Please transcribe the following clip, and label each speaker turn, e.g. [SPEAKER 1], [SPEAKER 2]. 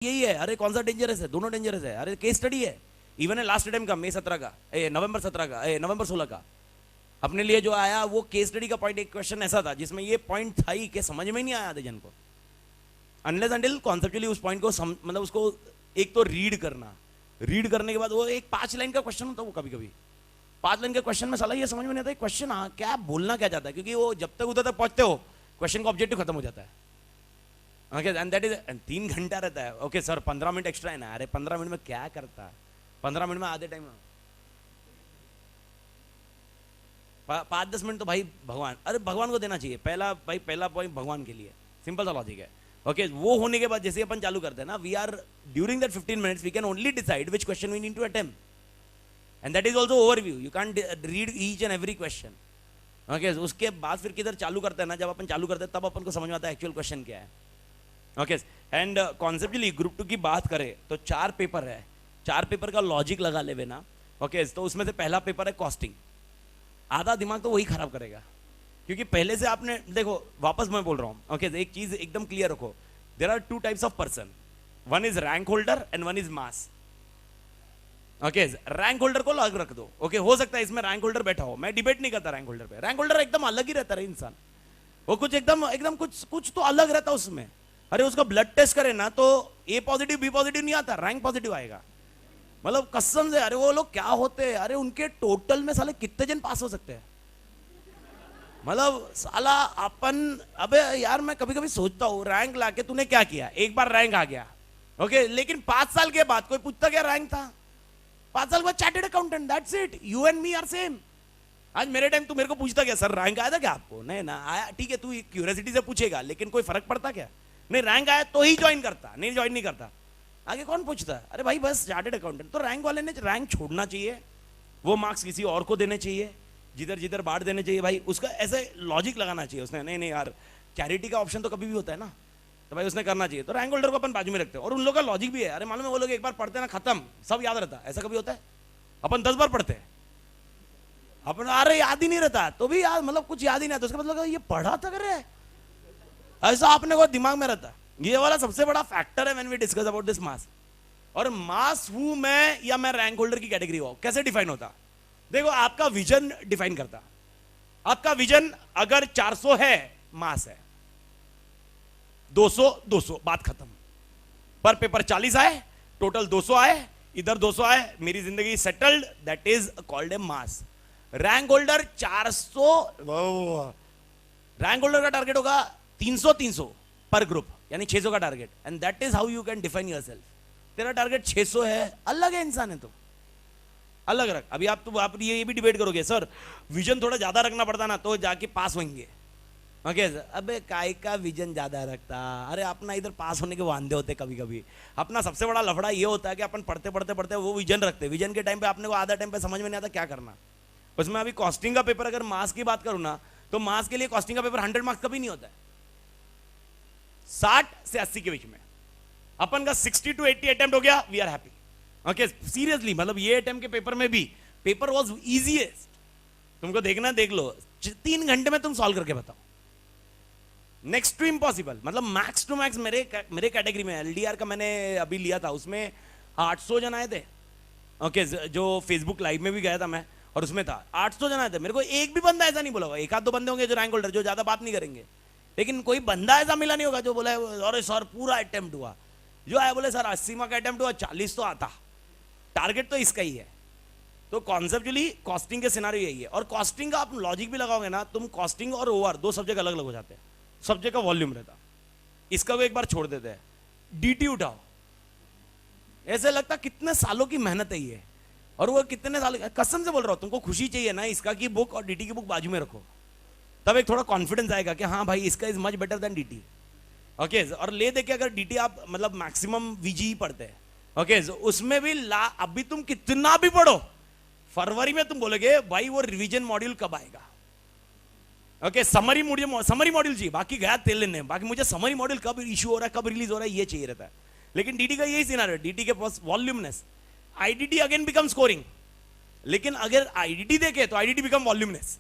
[SPEAKER 1] यही है। अरे कौन सा डेंजरस है? दोनों डेंजरस है। अरे केस स्टडी है। इवन है लास्ट टाइम का मई 17 का, नवंबर 17 का, नवंबर 16 का अपने लिए जो आया वो केस स्टडी का पॉइंट, एक क्वेश्चन ऐसा था जिसमें ये पॉइंट था ही कि समझ में ही नहीं आया आधे जन को, अनलेस अंटिल कॉन्सेप्चुअली उस पॉइंट को मतलब उसको एक तो रीड करना, रीड करने के बाद वो एक 5 लाइन का क्वेश्चन होता है, वो कभी कभी 5 लाइन के क्वेश्चन में साला ये समझ में नहीं आता क्वेश्चन क्या बोलना क्या चाहता है, क्योंकि वो जब तक उधर तक पहुंचते हो क्वेश्चन का ऑब्जेक्टिव खत्म हो जाता है। ओके एंड दैट इज 3 घंटा रहता है। ओके सर 15 मिनट एक्स्ट्रा है ना। अरे 15 मिनट में क्या करता है? 15 मिनट में आधे टाइम 5-10 मिनट तो भाई भगवान, अरे भगवान को देना चाहिए पहला, भाई पहला पॉइंट भगवान के लिए, सिंपल सा लॉजिक है। ओके वो होने के बाद जैसे अपन चालू करते हैं ना, we are during that 15 minutes we can only decide which question we need to attempt, and that is also overview, you can read each and every question. Okay उसके बाद फिर किधर चालू करते हैं ना, जब अपन चालू करते हैं तब अपन को समझ में आता है एक्चुअल क्वेश्चन क्या है। ओके एंड कॉन्सेप्चुअली ग्रुप 2 की बात करें तो 4 पेपर है, 4 पेपर का लॉजिक लगा ले ना। ओके तो उसमें से पहला पेपर है कॉस्टिंग। आधा दिमाग तो वही खराब करेगा, क्योंकि पहले से आपने देखो, वापस मैं बोल रहा हूं। ओके एक चीज एकदम क्लियर रखो, there are 2 types of person, one is rank holder and one is mass. Okay rank holder को अलग रख दो। ओके हो सकता है इसमें रैंक होल्डर बैठा हो, मैं डिबेट नहीं करता रैंक होल्डर पे, रैंक होल्डर एकदम अलग ही रहता है इंसान, वो कुछ एकदम कुछ तो अलग रहता है उसमें। अरे उसका ब्लड टेस्ट करे ना तो ए पॉजिटिव बी पॉजिटिव नहीं आता, रैंक पॉजिटिव आएगा। मतलब कसम से, अरे वो लोग क्या होते हैं, अरे उनके टोटल में साले कितने जन पास हो सकते हैं? मतलब साला अपन, अबे यार मैं कभी कभी सोचता हूँ रैंक लाके तूने क्या किया, एक बार रैंक आ गया ओके, लेकिन 5 साल के बाद कोई पूछता क्या रैंक था? 5 साल के बाद chartered accountant, that's it, you and me are same. आज मेरे टाइम तू मेरे को पूछता क्या सर रैंक आया था क्या आपको? नहीं ना आया, ठीक है तू क्यूरियोसिटी से पूछेगा, लेकिन कोई फर्क पड़ता क्या? नहीं रैंक आया तो ही ज्वाइन करता, नहीं ज्वाइन नहीं करता। आगे कौन पूछता? अरे भाई बस चार्टेड अकाउंटेंट। तो रैंक वाले ने रैंक छोड़ना चाहिए, वो मार्क्स किसी और को देने चाहिए, जिधर जिधर बांट देने चाहिए भाई, उसका ऐसे लॉजिक लगाना चाहिए उसने। नहीं नहीं यार चैरिटी का ऑप्शन तो कभी भी होता है ना, तो भाई उसने करना चाहिए। तो रैंक होल्डर को अपन बाजू में रखते हैं, और उन लोगों का लॉजिक भी है। अरे मालूम है वो लोग एक बार पढ़ते हैं ना खत्म, सब याद रहता है। ऐसा कभी होता है? अपन 10 बार पढ़ते हैं अपन, अरे याद ही नहीं रहता, तो भी याद मतलब कुछ याद ही नहीं आता, उसका मतलब ये पढ़ा था करे, ऐसा आपने को दिमाग में रहता। ये वाला सबसे बड़ा फैक्टर है when we discuss about this mass. और मास हूं मैं या मैं रैंक होल्डर की कैटेगरी हो, कैसे डिफाइन होता? देखो आपका विजन डिफाइन करता। आपका विजन अगर 400 है, मास है। 200 बात खत्म। पर पेपर 40 आए, टोटल 200 आए, इधर 200 आए, मेरी जिंदगी settled, that is called a mass. Rank holder 400, rank holder का टारगेट होगा 300 पर ग्रुप, यानी 600 का target, and that is how you can define yourself. तेरा टारगेट 600 है, अलग है इंसान है तो अलग रख। अभी आप ये भी डिबेट करोगे सर विजन थोड़ा ज्यादा रखना पड़ता ना तो जाके पास होंगे। ओके अबे काय का विजन ज्यादा रखता? अरे अपना इधर पास होने के वांदे होते कभी कभी। अपना सबसे बड़ा लफड़ा ये होता है कि अपन पढ़ते पढ़ते वो विजन रखते, विजन के टाइम पे अपने को आधा टाइम पे समझ में नहीं आता क्या करना। उसमें अभी कॉस्टिंग का पेपर, अगर मास की बात करूं ना, तो मास के लिए कॉस्टिंग का पेपर 100 मार्क्स कभी नहीं होता है, 60 से 80 के बीच में। अपन का 60 to 80 अटेम्प्ट हो गया, we are happy. Okay seriously, मतलब ये अटेम्प्ट के पेपर में भी, पेपर वाज इजीएस्ट, तुमको देखना देख लो, 3 घंटे में तुम सॉल्व करके बताओ। नेक्स्ट टू इम्पॉसिबल, मतलब मैक्स टू मैक्स मेरे कैटेगरी में एलडीआर का मैंने अभी लिया था, उसमें 800 जन आए थे। ओके जो फेसबुक लाइव में भी गया था मैं, और उसमें था 800 जन आए थे। मेरे को एक भी बंदा ऐसा नहीं बोला होगा, 1-2 बंदे होंगे जो रैंक होल्डर, जो ज्यादा बात नहीं करेंगे, लेकिन कोई बंदा ऐसा मिला नहीं होगा जो बोला अरे सर पूरा अटेम्प्ट हुआ। जो आया बोले सर 80 मार्क अटेम्प्ट हुआ, 40 तो आता, टारगेट तो इसका ही है। तो कॉन्सेप्चुअली कॉस्टिंग के सिनारियो यही है। और कॉस्टिंग का आप लॉजिक भी लगाओगे ना, तुम कॉस्टिंग और ओवर 2 सब्जेक्ट अलग अलग हो जाते हैं, सब्जेक्ट का वॉल्यूम रहता, इसका को एक बार छोड़ देते हैं। डीटी उठाओ, ऐसे लगता कितने सालों की मेहनत है ये, और वो कितने साल, कसम से बोल रहा हूं तुमको खुशी चाहिए ना इसका की बुक और डीटी की बुक बाजू में रखो, तब एक थोड़ा कॉन्फिडेंस आएगा कि हाँ भाई इसका is much better than DT. Okay और ले देखे अगर डीटी आप मतलब मैक्सिमम वीजी पढ़ते हैं, ओके उसमें भी अभी तुम कितना भी पढ़ो, फरवरी में तुम बोलोगे भाई वो रिवीजन मॉड्यूल कब आएगा। ओके समरी मॉड्यूल चाहिए, बाकी गया तेल लेने, बाकी मुझे समरी मॉड्यूल कब इशू हो रहा है, कब रिलीज हो रहा है, ये चाहिए रहता है। लेकिन डीटी का यही सिनारियो, डीटी के पास वॉल्यूमनेस, आईडीटी अगेन बिकम स्कोरिंग, लेकिन अगर आईडीटी देखे तो आईडीटी बिकम वॉल्यूमनेस।